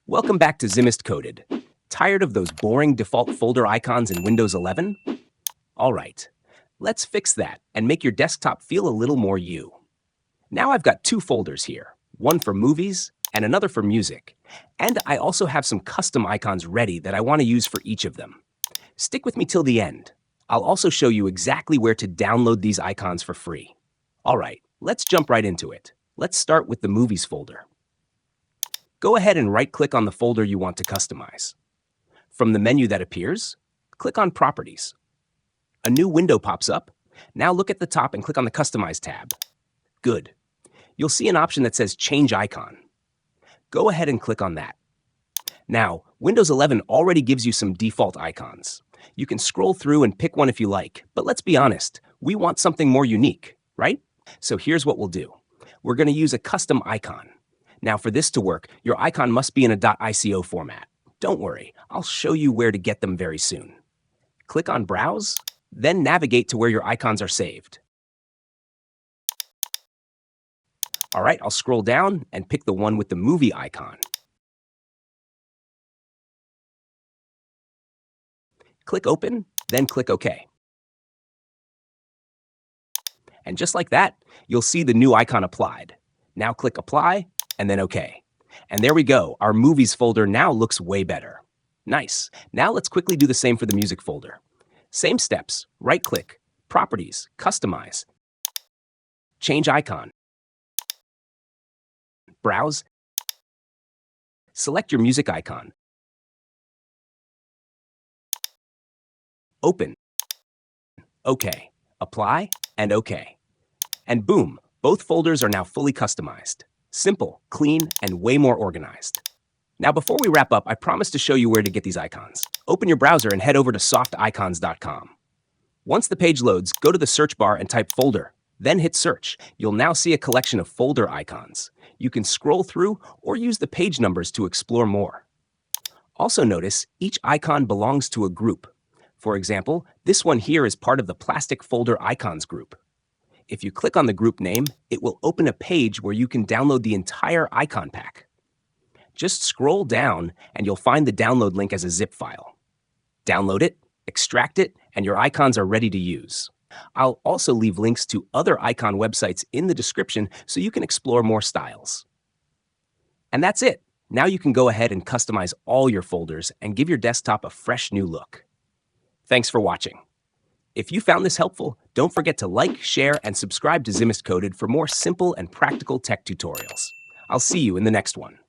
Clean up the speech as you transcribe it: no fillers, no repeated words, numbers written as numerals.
Welcome back to Zimist Coded. Tired of those boring default folder icons in Windows 11? All right, let's fix that and make your desktop feel a little more you. Now I've got two folders here, one for movies and another for music. And I also have some custom icons ready that I want to use for each of them. Stick with me till the end. I'll also show you exactly where to download these icons for free. All right, let's jump right into it. Let's start with the movies folder. Go ahead and right-click on the folder you want to customize. From the menu that appears, click on Properties. A new window pops up. Now look at the top and click on the Customize tab. Good. You'll see an option that says Change Icon. Go ahead and click on that. Now, Windows 11 already gives you some default icons. You can scroll through and pick one if you like, but let's be honest, we want something more unique, right? So here's what we'll do. We're going to use a custom icon. Now for this to work, your icon must be in a .ico format. Don't worry, I'll show you where to get them very soon. Click on Browse, then navigate to where your icons are saved. All right, I'll scroll down and pick the one with the movie icon. Click Open, then click OK. And just like that, you'll see the new icon applied. Now click Apply, and then OK. And there we go, our movies folder now looks way better. Nice. Now let's quickly do the same for the music folder. Same steps, right-click, Properties, Customize, Change Icon, Browse, select your music icon, Open, OK, Apply, and OK. And boom, both folders are now fully customized. Simple, clean, and way more organized. Now before we wrap up, I promised to show you where to get these icons. Open your browser and head over to softicons.com. Once the page loads, go to the search bar and type folder, then hit search. You'll now see a collection of folder icons. You can scroll through or use the page numbers to explore more. Also notice each icon belongs to a group. For example, this one here is part of the plastic folder icons group. If you click on the group name, it will open a page where you can download the entire icon pack. Just scroll down and you'll find the download link as a zip file. Download it, extract it, and your icons are ready to use. I'll also leave links to other icon websites in the description so you can explore more styles. And that's it. Now you can go ahead and customize all your folders and give your desktop a fresh new look. Thanks for watching. If you found this helpful, don't forget to like, share, and subscribe to Zimist Coded for more simple and practical tech tutorials. I'll see you in the next one.